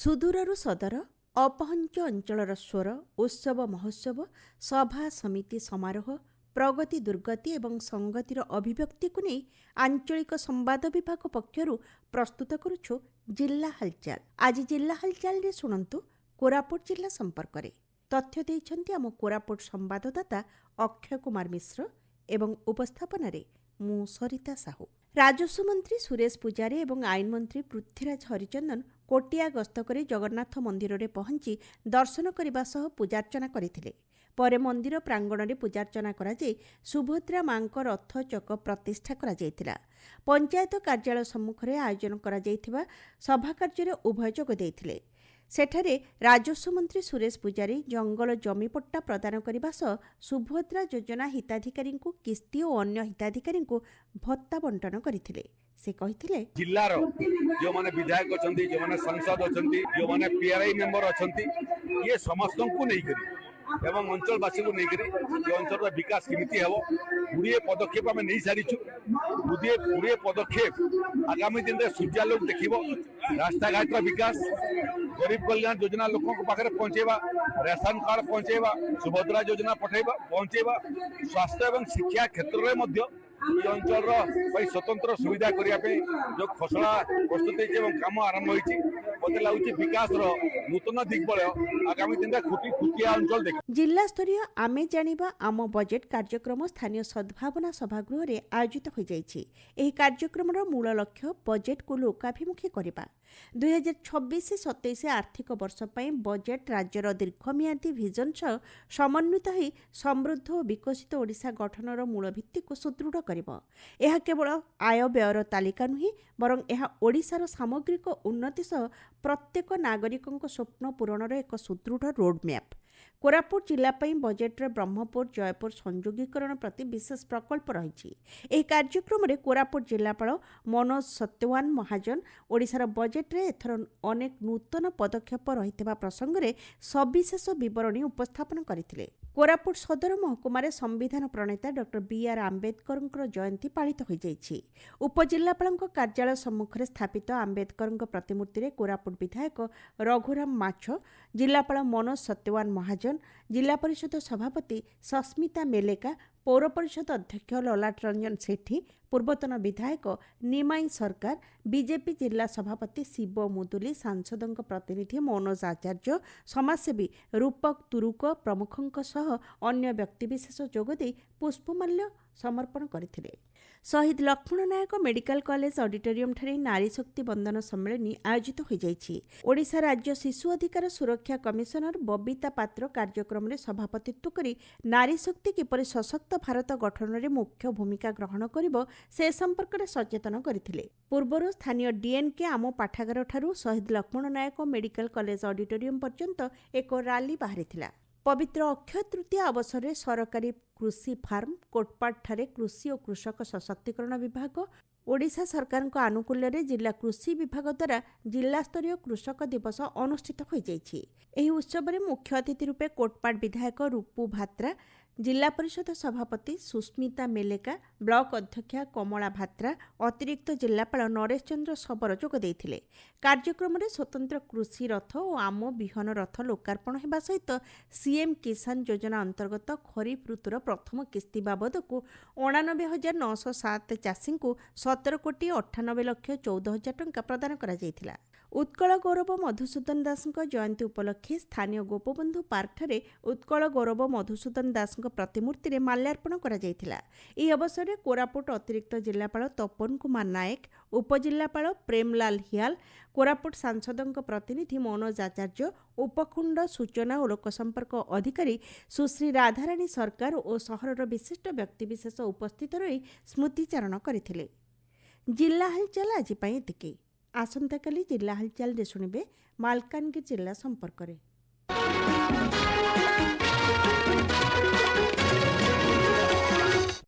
ସୁଦୂରରୁ ସଦର ଅପହଞ୍ଚ ଅଞ୍ଚଳର ସ୍ୱର ଉତ୍ସବ ମହୋତ୍ସବ ସଭା ସମିତି ସମାରୋହ ପ୍ରଗତି ଦୁର୍ଗତି ଏବଂ ସଂଗତିର ଅଭିବ୍ୟକ୍ତିକୁ ନେଇ ଆଞ୍ଚଳିକ ସମ୍ବାଦ ବିଭାଗ ପକ୍ଷରୁ ପ୍ରସ୍ତୁତ କରୁଛୁ ଜିଲ୍ଲା ହାଲଚାଲ। ଆଜି ଜିଲ୍ଲା ହାଲଚାଲରେ ଶୁଣନ୍ତୁ କୋରାପୁଟ ଜିଲ୍ଲା ସମ୍ପର୍କରେ। ତଥ୍ୟ ଦେଇଛନ୍ତି ଆମ କୋରାପୁଟ ସମ୍ବାଦଦାତା ଅକ୍ଷୟ କୁମାର ମିଶ୍ର ଏବଂ ଉପସ୍ଥାପନାରେ ମୁଁ ସରିତା ସାହୁ। ରାଜସ୍ୱ ମନ୍ତ୍ରୀ ସୁରେଶ ପୂଜାରୀ ଏବଂ ଆଇନ ମନ୍ତ୍ରୀ ପୃଥ୍ୱୀରାଜ ହରିଚନ୍ଦନ କୋଟିଆ ଗସ୍ତ କରି ଜଗନ୍ନାଥ ମନ୍ଦିରରେ ପହଞ୍ଚି ଦର୍ଶନ କରିବା ସହ ପୂଜାର୍ଚ୍ଚନା କରିଥିଲେ। ପରେ ମନ୍ଦିର ପ୍ରାଙ୍ଗଣରେ ପୂଜାର୍ଚ୍ଚନା କରାଯାଇ ସୁଭଦ୍ରା ମାଙ୍କ ରଥ ଚକ ପ୍ରତିଷ୍ଠା କରାଯାଇଥିଲା। ପଞ୍ଚାୟତ କାର୍ଯ୍ୟାଳୟ ସମ୍ମୁଖରେ ଆୟୋଜନ କରାଯାଇଥିବା ସଭାକାର୍ଯ୍ୟରେ ଉଭୟ ଯୋଗ ଦେଇଥିଲେ। ସେଠାରେ ରାଜସ୍ୱ ମନ୍ତ୍ରୀ ସୁରେଶ ପୂଜାରୀ ଜଙ୍ଗଲ ଜମିପଟ୍ଟା ପ୍ରଦାନ କରିବା ସହ ସୁଭଦ୍ରା ଯୋଜନା ହିତାଧିକାରୀଙ୍କୁ କିସ୍ତି ଓ ଅନ୍ୟ ହିତାଧିକାରୀଙ୍କୁ ଭତ୍ତା ବଣ୍ଟନ କରିଥିଲେ। ସେ କହିଥିଲେ, ଜିଲ୍ଲାର ଯେଉଁମାନେ ବିଧାୟକ ଅଛନ୍ତି, ଯେଉଁମାନେ ସାଂସଦ ଅଛନ୍ତି, ଯେଉଁମାନେ ପିଆରଆଇ ମେମ୍ବର ଅଛନ୍ତି, ଇଏ ସମସ୍ତଙ୍କୁ ନେଇକରି ଏବଂ ଅଞ୍ଚଳବାସୀଙ୍କୁ ନେଇକରି ଏ ଅଞ୍ଚଳର ବିକାଶ କେମିତି ହେବ ଗୁଡ଼ିଏ ପଦକ୍ଷେପ ଆମେ ନେଇସାରିଛୁ। ଗୁଡ଼ିଏ ପଦକ୍ଷେପ ଆଗାମୀ ଦିନରେ ସୂର୍ଯ୍ୟାଲୋକ ଦେଖିବ। ରାସ୍ତାଘାଟର ବିକାଶ, ଗରିବ କଲ୍ୟାଣ ଯୋଜନା ଲୋକଙ୍କ ପାଖରେ ପହଞ୍ଚେଇବା, ରେସନ କାର୍ଡ ପହଞ୍ଚେଇବା, ସୁଭଦ୍ରା ଯୋଜନା ପହଞ୍ଚେଇବା, ସ୍ୱାସ୍ଥ୍ୟ ଏବଂ ଶିକ୍ଷା କ୍ଷେତ୍ରରେ ମଧ୍ୟ এই অঞ্চলর স্বতন্ত্র সুবিধা করা যে খসড়া প্রস্তুত হয়েছে এবং কাম আরম্ভ হয়েছে, মতো লাগুছে বিকাশর নূতন দিগ্বলয় আগামী দিনে খুটিয়া অঞ্চল দেখি। জিলা স্তরীয় আমি জানিবা আম বজেট কার্যক্রম স্থানীয় সদ্ভাবনা সভাগৃহে আয়োজিত হয়ে যাইছি। এই কার্যক্রমর মূল লক্ষ্য বজেটকু লোকাভিমুখী করা। 2026-27 আর্থিক বর্ষ পাই বজেট রাজ্যর দীর্ঘমেয়াদী ভিজন সহ সমন্বিত হয়ে সমৃদ্ধ ও বিকশিত ওড়িশা গঠনর মূল ভিত্তিকে সুদৃঢ় করিব। ଏହା କେବଳ ଆୟ ବ୍ୟୟର ତାଲିକା ନୁହେଁ, ବରଂ ଏହା ଓଡ଼ିଶାର ସାମଗ୍ରିକ ଉନ୍ନତି ସହ ପ୍ରତ୍ୟେକ ନାଗରିକଙ୍କ ସ୍ୱପ୍ନ ପୂରଣର ଏକ ସୁଦୃଢ଼ ରୋଡ୍ମ୍ୟାପ୍। କୋରାପୁଟ ଜିଲ୍ଲା ପାଇଁ ବଜେଟ୍ରେ ବ୍ରହ୍ମପୁର ଜୟପୁର ସଂଯୋଗୀକରଣ ପ୍ରତି ବିଶେଷ ପ୍ରକଳ୍ପ ରହିଛି। ଏହି କାର୍ଯ୍ୟକ୍ରମରେ କୋରାପୁଟ ଜିଲ୍ଲାପାଳ ମନୋଜ ସତ୍ୟୱାନ ମହାଜନ ଓଡ଼ିଶାର ବଜେଟ୍ରେ ଏଥର ଅନେକ ନୂତନ ପଦକ୍ଷେପ ରହିଥିବା ପ୍ରସଙ୍ଗରେ ସବିଶେଷ ବିବରଣୀ ଉପସ୍ଥାପନ କରିଥିଲେ। କୋରାପୁଟ ସଦର ମହକୁମାରେ ସମ୍ବିଧାନ ପ୍ରଣେତା ଡକ୍ଟର ବିଆର୍ ଆମ୍ବେଦକରଙ୍କ ଜୟନ୍ତୀ ପାଳିତ ହୋଇଯାଇଛି। ଉପଜିଲ୍ଲାପାଳଙ୍କ କାର୍ଯ୍ୟାଳୟ ସମ୍ମୁଖରେ ସ୍ଥାପିତ ଆମ୍ବେଦକରଙ୍କ ପ୍ରତିମୂର୍ତ୍ତିରେ କୋରାପୁଟ ବିଧାୟକ ରଘୁରାମ ମାଛ, ଜିଲ୍ଲାପାଳ ମନୋଜ ସତ୍ୟୱାନ ମହାଜନ, ଜିଲ୍ଲା ପରିଷଦ ସଭାପତି ସସ୍ମିତା ମେଲେକା, ପୌର ପରିଷଦ ଅଧ୍ୟକ୍ଷ ଲଲାଟ ରଞ୍ଜନ ସେଠୀ, ପୂର୍ବତନ ବିଧାୟକ ନିମାଇ ସରକାର, ବିଜେପି ଜିଲ୍ଲା ସଭାପତି ଶିବ ମୁଦୁଲି, ସାଂସଦଙ୍କ ପ୍ରତିନିଧି ମନୋଜ ଆଚାର୍ଯ୍ୟ, ସମାଜସେବୀ ରୂପକ ତୁରୁକ ପ୍ରମୁଖଙ୍କ ସହ ଅନ୍ୟ ବ୍ୟକ୍ତିବିଶେଷ ଯୋଗଦେଇ ପୁଷ୍ପମାଲ୍ୟ ସମର୍ପଣ କରିଥିଲେ। ଶହୀଦ ଲକ୍ଷ୍ମଣ ନାୟକ ମେଡିକାଲ କଲେଜ ଅଡିଟୋରିୟମଠାରେ ନାରୀ ଶକ୍ତି ବନ୍ଦନ ସମ୍ମିଳନୀ ଆୟୋଜିତ ହୋଇଯାଇଛି। ଓଡ଼ିଶା ରାଜ୍ୟ ଶିଶୁ ଅଧିକାର ସୁରକ୍ଷା କମିଶନର ବବିତା ପାତ୍ର କାର୍ଯ୍ୟକ୍ରମରେ ସଭାପତିତ୍ୱ କରି ନାରୀ ଶକ୍ତି କିପରି ସଶକ୍ତ ଭାରତ ଗଠନରେ ମୁଖ୍ୟ ଭୂମିକା ଗ୍ରହଣ କରିବ ସେ ସମ୍ପର୍କରେ ସଚେତନ କରିଥିଲେ। ପୂର୍ବରୁ ସ୍ଥାନୀୟ ଡିଏନ୍କେ ଆମ ପାଠାଗାରଠାରୁ ଶହୀଦ Laxman Nayak medical college auditorium ପର୍ଯ୍ୟନ୍ତ ଏକ ରାଲି ବାହାରିଥିଲା। ପବିତ୍ର ଅକ୍ଷୟ ତୃତୀୟା ଅବସରରେ ସରକାରୀ କୃଷି ଫାର୍ମ କୋଟପାଡ଼ଠାରେ କୃଷି ଓ କୃଷକ ସଶକ୍ତିକରଣ ବିଭାଗ ଓଡ଼ିଶା ସରକାରଙ୍କ ଆନୁକୂଲ୍ୟରେ ଜିଲ୍ଲା କୃଷି ବିଭାଗ ଦ୍ୱାରା ଜିଲ୍ଲାସ୍ତରୀୟ କୃଷକ ଦିବସ ଅନୁଷ୍ଠିତ ହୋଇଯାଇଛି। ଏହି ଉତ୍ସବରେ ମୁଖ୍ୟ ଅତିଥି ରୂପେ କୋଟପାଡ଼ ବିଧାୟକ ରୂପୁ ଭାତ୍ରା, ଜିଲ୍ଲା ପରିଷଦ ସଭାପତି ସୁସ୍ମିତା ମେଲେକା, ବ୍ଲକ ଅଧ୍ୟକ୍ଷା କମଳା ଭାତ୍ରା, ଅତିରିକ୍ତ ଜିଲ୍ଲାପାଳ ନରେଶ ଚନ୍ଦ୍ର ଶବର ଯୋଗ ଦେଇଥିଲେ। କାର୍ଯ୍ୟକ୍ରମରେ ସ୍ୱତନ୍ତ୍ର କୃଷି ରଥ ଓ ଆମ ବିହନ ରଥ ଲୋକାର୍ପଣ ହେବା ସହିତ ସିଏମ୍ କିଷାନ ଯୋଜନା ଅନ୍ତର୍ଗତ ଖରିଫ ଋତୁର ପ୍ରଥମ କିସ୍ତି ବାବଦକୁ 89,907 ଚାଷୀଙ୍କୁ 17,98,14,00,000 ଟଙ୍କା ପ୍ରଦାନ କରାଯାଇଥିଲା। ଉତ୍କଳ ଗୌରବ ମଧୁସୂଦନ ଦାସଙ୍କ ଜୟନ୍ତୀ ଉପଲକ୍ଷେ ସ୍ଥାନୀୟ ଗୋପବନ୍ଧୁ ପାର୍କଠାରେ ଉତ୍କଳ ଗୌରବ ମଧୁସୂଦନ ଦାସଙ୍କ ପ୍ରତିମୂର୍ତ୍ତିରେ ମାଲ୍ୟାର୍ପଣ କରାଯାଇଥିଲା। ଏହି ଅବସରରେ କୋରାପୁଟ ଅତିରିକ୍ତ ଜିଲ୍ଲାପାଳ ତପନ କୁମାର ନାୟକ, ଉପଜିଲ୍ଲାପାଳ ପ୍ରେମଲାଲ ହିଆଲ, କୋରାପୁଟ ସାଂସଦଙ୍କ ପ୍ରତିନିଧି ମନୋଜ ଆଚାର୍ଯ୍ୟ, ଉପଖଣ୍ଡ ସୂଚନା ଓ ଲୋକସମ୍ପର୍କ ଅଧିକାରୀ ସୁଶ୍ରୀ ରାଧାରାଣୀ ସରକାର ଓ ସହରର ବିଶିଷ୍ଟ ବ୍ୟକ୍ତିବିଶେଷ ଉପସ୍ଥିତ ରହି ସ୍ମୃତିଚାରଣ କରିଥିଲେ। ଜିଲ୍ଲା ହାଲଚାଲ ଆଜି ପାଇଁ ଏତିକି। ଆସନ୍ତାକାଲି ଜିଲ୍ଲା ହାଲଚାଲରେ ଶୁଣିବେ ମାଲକାନଗିରି ଜିଲ୍ଲା ସମ୍ପର୍କରେ।